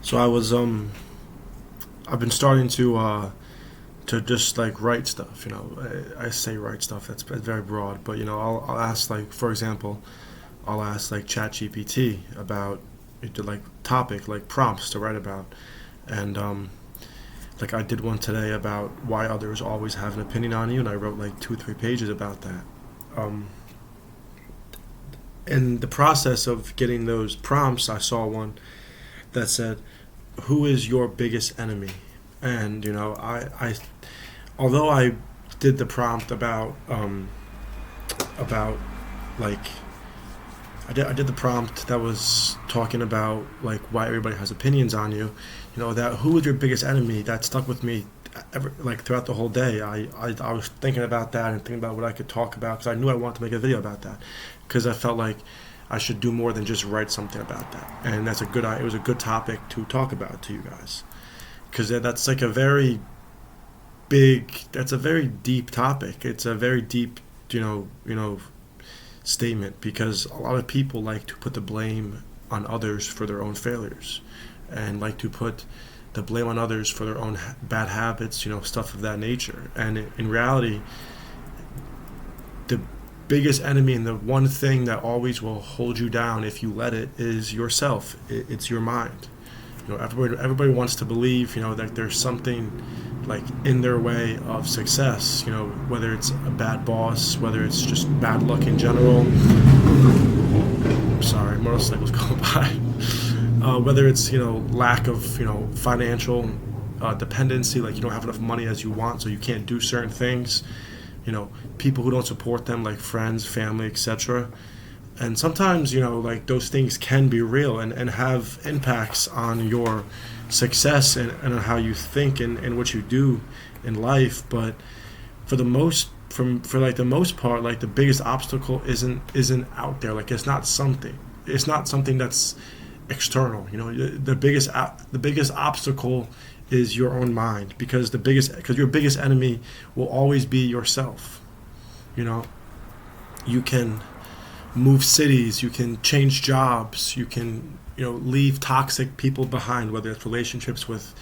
So I've been starting to just like write stuff. I say write stuff. That's very broad, but I'll ask, like, for example, I'll ask like ChatGPT about like topic, like prompts to write about, and like I did one today about why others always have an opinion on you, and I wrote like 2 or 3 pages about that. Um, in the process of getting those prompts, I saw one that said, "Who is your biggest enemy?" And although I did the prompt about like I did the prompt that was talking about like why everybody has opinions on you. That who is your biggest enemy, that stuck with me like throughout the whole day. I was thinking about that and thinking about what I could talk about, because I knew I wanted to make a video about that, because I felt like I should do more than just write something about that. And it was a good topic to talk about to you guys, because that's like a very that's a very deep topic. It's a very deep, statement, because a lot of people like to put the blame on others for their own failures, and like to put the blame on others for their own bad habits, stuff of that nature. And in reality, the biggest enemy and the one thing that always will hold you down if you let it is yourself. It's your mind. Everybody wants to believe, that there's something like in their way of success, whether it's a bad boss, whether it's just bad luck in general. Sorry, motorcycles going by. Whether it's, lack of, financial dependency, like you don't have enough money as you want, so you can't do certain things. People who don't support them, like friends, family, etc. And sometimes, like those things can be real and have impacts on your success and on how you think and what you do in life. But for the most part, like the biggest obstacle isn't out there. Like it's not something that's external. The biggest obstacle is your own mind, because your biggest enemy will always be yourself. You can move cities, you can change jobs, you can leave toxic people behind, whether it's relationships with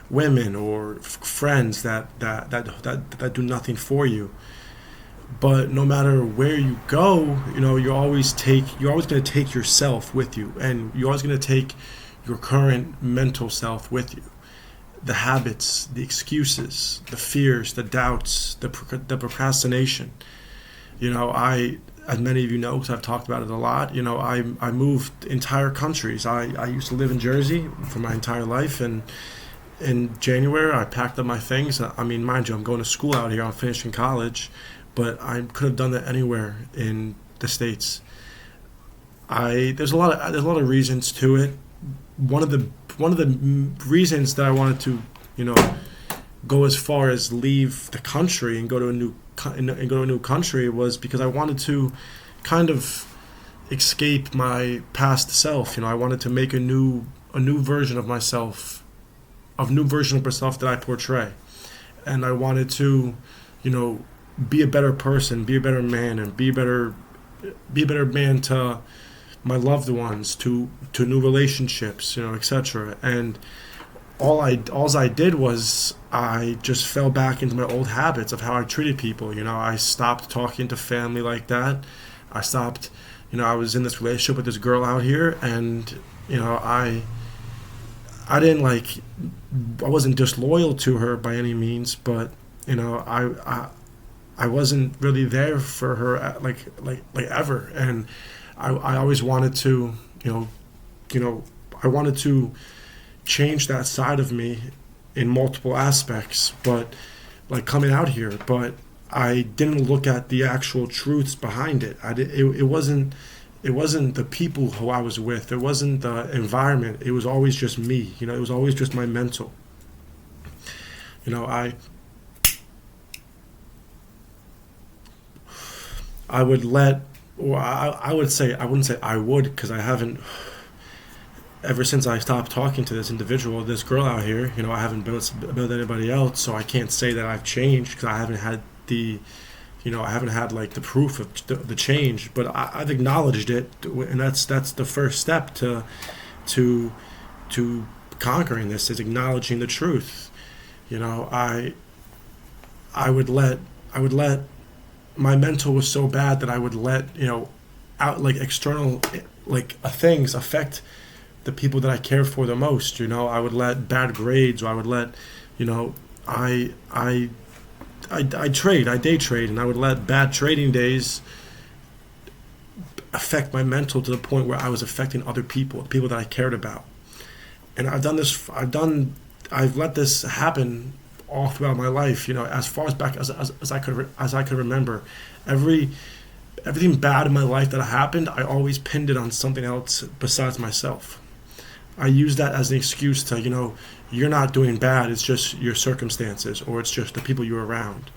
women or friends that do nothing for you. But no matter where you go, you're always going to take yourself with you, and you're always going to take your current mental self with you. The habits, the excuses, the fears, the doubts, the procrastination. As many of you know, because I've talked about it a lot, I moved entire countries. I used to live in Jersey for my entire life, and in January I packed up my things. I mean, mind you, I'm going to school out here. I'm finishing college, but I could have done that anywhere in the States. There's a lot of reasons to it. One of the reasons that I wanted to, go as far as leave the country and go to a new country was because I wanted to kind of escape my past self. I wanted to make a new version of myself, that I portray, and I wanted to, be a better person, be a better man, and be a better man to my loved ones, to new relationships, etc. And all I did was I just fell back into my old habits of how I treated people. I stopped talking to family like that. I stopped, I was in this relationship with this girl out here, and I didn't I wasn't disloyal to her by any means, but I wasn't really there for her like ever. And I always wanted to, I wanted to change that side of me in multiple aspects, but like coming out here, but I didn't look at the actual truths behind it. It wasn't the people who I was with. It wasn't the environment. It was always just me. It was always just my mental. I would let, or I would say, I wouldn't say I would, because I haven't, ever since I stopped talking to this individual, this girl out here, I haven't built anybody else, so I can't say that I've changed, because I haven't had I haven't had like the proof of the change, but I've acknowledged it, and that's the first step to conquering this is acknowledging the truth. You know, I would let my mental was so bad that I would let, out like external like things affect the people that I care for the most. I would let bad grades, or I would let, I day trade, and I would let bad trading days affect my mental to the point where I was affecting other people, the people that I cared about. And I've let this happen all throughout my life, as far as back as I could remember. Everything bad in my life that happened, I always pinned it on something else besides myself. I use that as an excuse to, you're not doing bad, it's just your circumstances, or it's just the people you're around,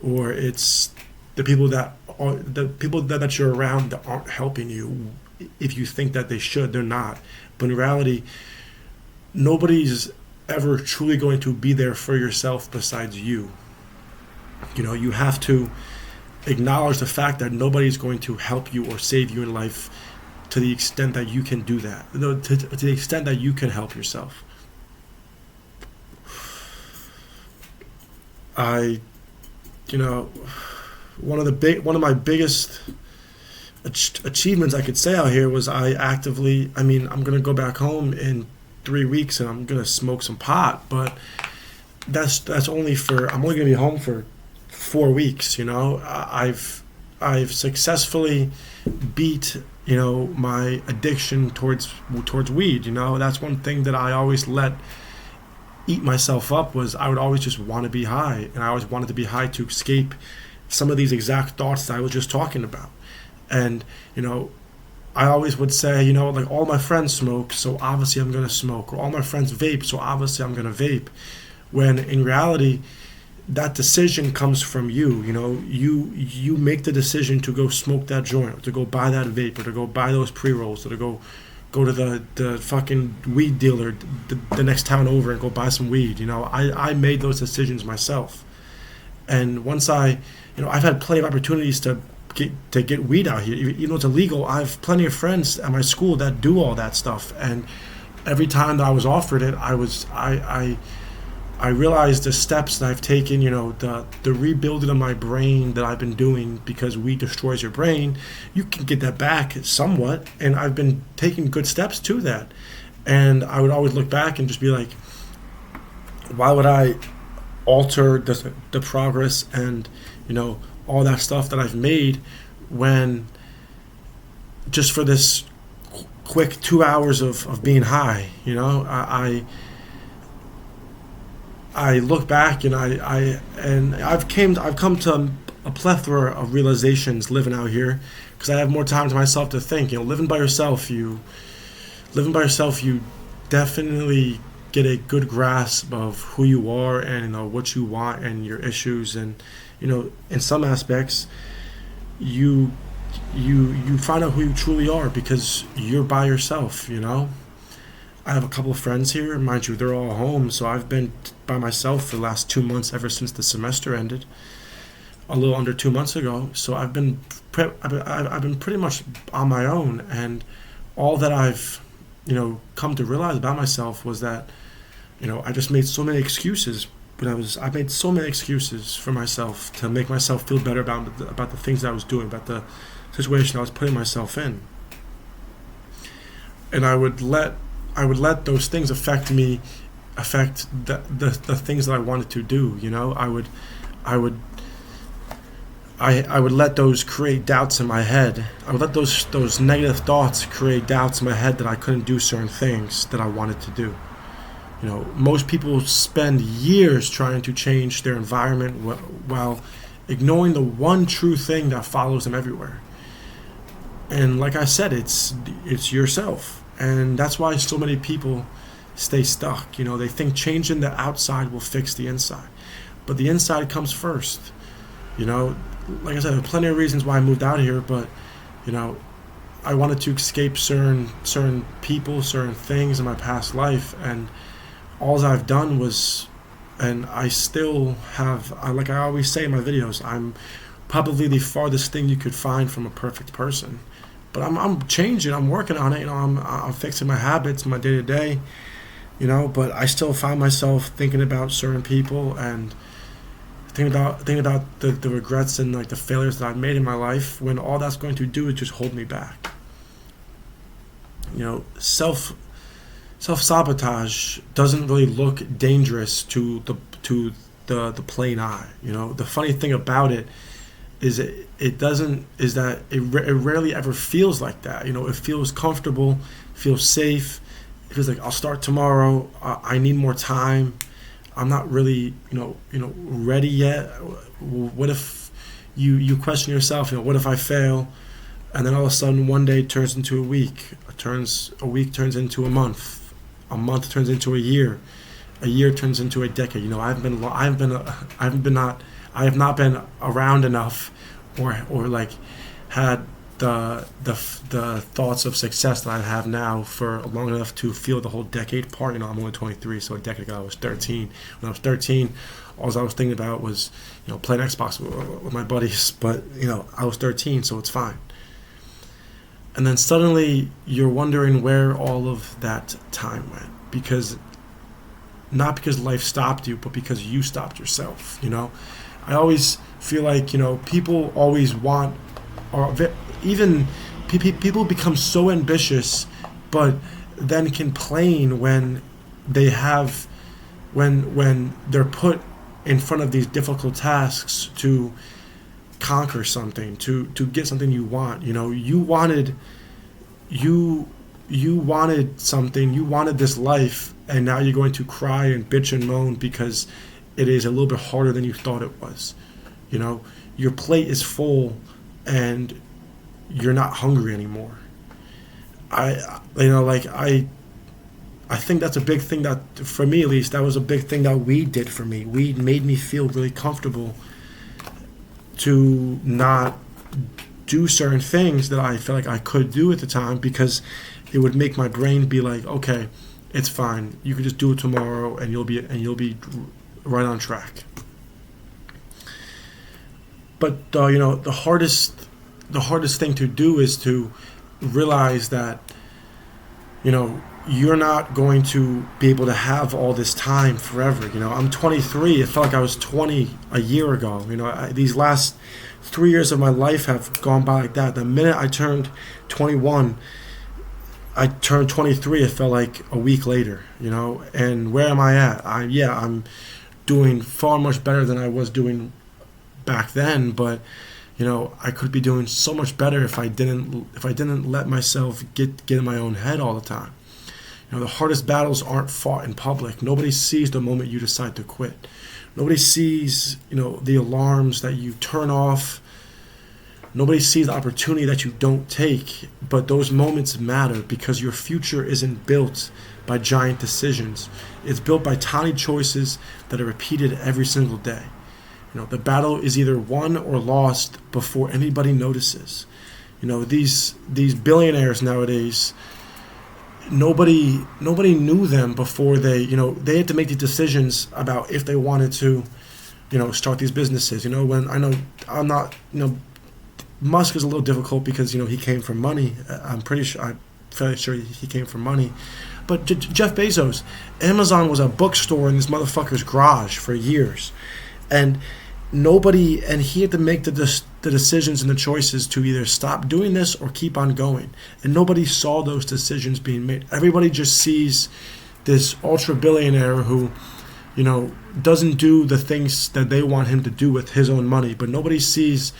or it's the people that you're around that aren't helping you. If you think that they should, they're not. But in reality, nobody's ever truly going to be there for yourself besides you. You have to acknowledge the fact that nobody's going to help you or save you in life to the extent that you can do that, to the extent that you can help yourself. One of my biggest achievements I could say out here was I'm going to go back home in 3 weeks and I'm going to smoke some pot, but I'm only going to be home for 4 weeks. I've successfully beat, my addiction towards weed. That's one thing that I always let eat myself up, was I would always just want to be high, and I always wanted to be high to escape some of these exact thoughts that I was just talking about. And I always would say, like, all my friends smoke, so obviously I'm going to smoke, or all my friends vape, so obviously I'm going to vape, when in reality that decision comes from you. You make the decision to go smoke that joint, or to go buy that vape, or to go buy those pre-rolls, or to go to the fucking weed dealer the next town over and go buy some weed. I made those decisions myself. And once I've had plenty of opportunities to get weed out here, even though it's illegal. I have plenty of friends at my school that do all that stuff, and every time that I was offered it, I realized the steps that I've taken, the rebuilding of my brain that I've been doing, because weed destroys your brain. You can get that back somewhat, and I've been taking good steps to that. And I would always look back and just be like, why would I alter the progress and, all that stuff that I've made, when just for this quick 2 hours of being high. I look back, and I've come to a plethora of realizations living out here, because I have more time to myself to think. Living by yourself, you definitely get a good grasp of who you are, and what you want, and your issues, and in some aspects you find out who you truly are because you're by yourself. I have a couple of friends here, mind you, they're all home, so I've been by myself for the last 2 months, ever since the semester ended a little under 2 months ago. So I've been pretty much on my own, and all that I've come to realize about myself was that I just made so many excuses. But I made so many excuses for myself to make myself feel better about the things that I was doing, about the situation I was putting myself in. And I would let those things affect the things that I wanted to do. I would let those create doubts in my head. I would let those negative thoughts create doubts in my head that I couldn't do certain things that I wanted to do. Most people spend years trying to change their environment while ignoring the one true thing that follows them everywhere. And like I said, it's yourself. And that's why so many people stay stuck. They think changing the outside will fix the inside. But the inside comes first. Like I said, there are plenty of reasons why I moved out here, but, I wanted to escape certain people, certain things in my past life, and all I've done was, and I still have, like I always say in my videos, I'm probably the farthest thing you could find from a perfect person. But I'm changing, I'm working on it, I'm fixing my habits, my day-to-day, But I still find myself thinking about certain people and thinking about the regrets and like the failures that I've made in my life, when all that's going to do is just hold me back. Self sabotage doesn't really look dangerous to the plain eye. The funny thing about it is it doesn't is that it rarely ever feels like that. It feels comfortable, feels safe. It feels like I'll start tomorrow. I need more time. I'm not really ready yet. What if you question yourself? What if I fail? And then all of a sudden, one day turns into a week. A week turns into a month. A month turns into a year. A year turns into a decade. I have not been around enough, or like had the thoughts of success that I have now for long enough to feel the whole decade part. I'm only 23, so a decade ago I was 13. When I was 13, all I was thinking about was playing Xbox with my buddies. But I was 13, so it's fine. And then suddenly you're wondering where all of that time went, not because life stopped you, but because you stopped yourself. I always feel like people always want, or even people become so ambitious, but then complain when they're put in front of these difficult tasks to conquer something, to get something you want. You wanted something, you wanted this life, and now you're going to cry and bitch and moan because it is a little bit harder than you thought it was. Your plate is full and you're not hungry anymore. I think that's a big thing that, for me at least, that was a big thing that weed did for me. Weed made me feel really comfortable to not do certain things that I felt like I could do at the time, because it would make my brain be like, okay, it's fine. You can just do it tomorrow, and you'll be right on track. But the hardest thing to do is to realize that you're not going to be able to have all this time forever. I'm 23. It felt like I was 20 a year ago. These last 3 years of my life have gone by like that. The minute I turned 21, I turned 23. It felt like a week later. And where am I at? I'm doing far much better than I was doing back then, but I could be doing so much better if I didn't let myself get in my own head all the time. The hardest battles aren't fought in public. Nobody sees the moment you decide to quit. Nobody sees the alarms that you turn off. Nobody sees the opportunity that you don't take. But those moments matter, because your future isn't built by giant decisions. It's built by tiny choices that are repeated every single day. The battle is either won or lost before anybody notices. These billionaires nowadays, nobody knew them before they had to make these decisions about if they wanted to start these businesses. Musk is a little difficult because he came from money. I'm fairly sure he came from money. But Jeff Bezos, Amazon was a bookstore in this motherfucker's garage for years. And he had to make the decisions and the choices to either stop doing this or keep on going. And nobody saw those decisions being made. Everybody just sees this ultra billionaire who, doesn't do the things that they want him to do with his own money. But nobody sees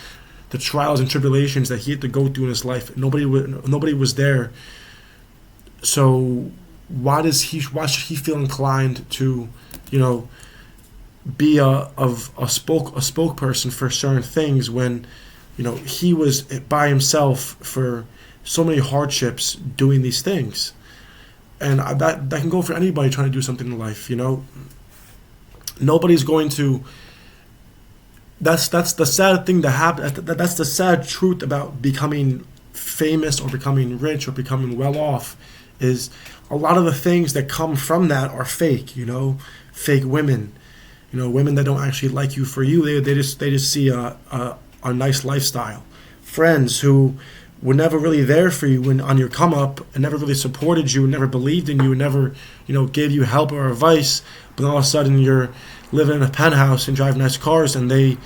the trials and tribulations that he had to go through in his life. Nobody was there. So why should he feel inclined to, be a spokesperson for certain things when he was by himself for so many hardships doing these things? And that can go for anybody trying to do something in life. Nobody's going to. That's the sad thing that happens. That's the sad truth about becoming famous or becoming rich or becoming well off, is a lot of the things that come from that are fake. Fake women. Women that don't actually like you for you. They just see a nice lifestyle. Friends who were never really there for you when on your come up, and never really supported you, and never believed in you, and never, gave you help or advice. But all of a sudden you're living in a penthouse and driving nice cars, and they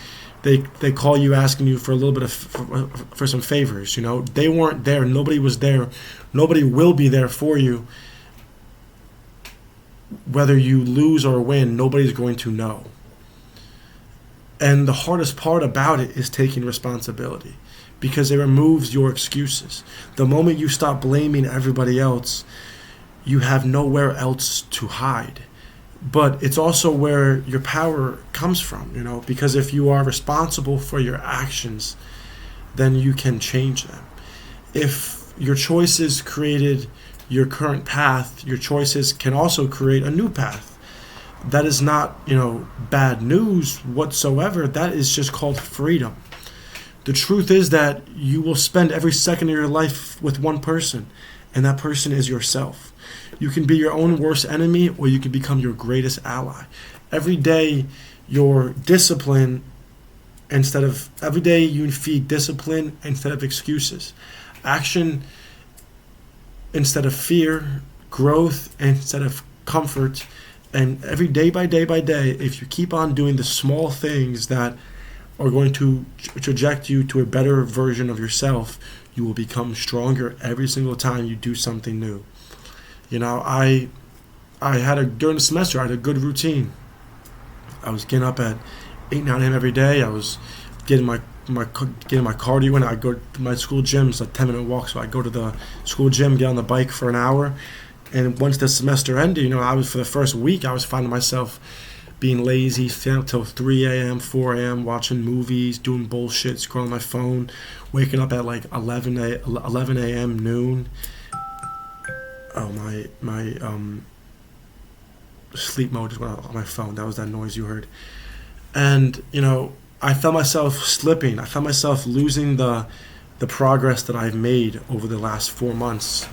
call you asking you for a little bit of for some favors. They weren't there. Nobody was there. Nobody will be there for you. Whether you lose or win, nobody's going to know. And the hardest part about it is taking responsibility, because it removes your excuses. The moment you stop blaming everybody else, you have nowhere else to hide. But it's also where your power comes from, because if you are responsible for your actions, then you can change them. If your choices created your current path, your choices can also create a new path. That is not, bad news whatsoever. That is just called freedom. The truth is that you will spend every second of your life with one person, and that person is yourself. You can be your own worst enemy, or you can become your greatest ally. Every day your discipline every day you feed discipline instead of excuses. Action instead of fear, growth instead of comfort. And every day by day by day, if you keep on doing the small things that are going to traject you to a better version of yourself, you will become stronger every single time you do something new. I during the semester, I had a good routine. I was getting up at 8, 9 a.m. every day. I was getting my cardio in. I go to my school gym. It's a 10-minute walk, so I go to the school gym, get on the bike for an hour. And once the semester ended, for the first week, I was finding myself being lazy, staying up till 3 a.m., 4 a.m., watching movies, doing bullshit, scrolling my phone, waking up at like 11 a.m., noon. Oh, my sleep mode just went out on my phone. That was that noise you heard. And, I felt myself slipping. I felt myself losing the progress that I've made over the last 4 months.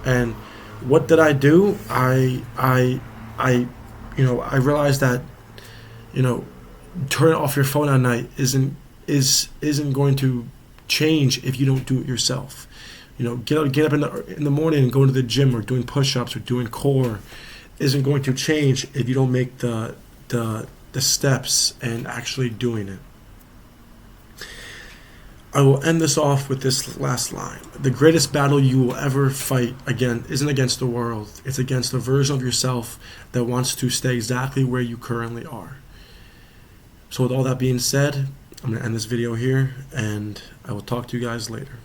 And what did I do? I realized that, turning off your phone at night isn't going to change if you don't do it yourself. Get up in the morning and go to the gym, or doing push-ups or doing core isn't going to change if you don't make the steps and actually doing it. I will end this off with this last line. The greatest battle you will ever fight again isn't against the world. It's against the version of yourself that wants to stay exactly where you currently are. So with all that being said, I'm going to end this video here, and I will talk to you guys later.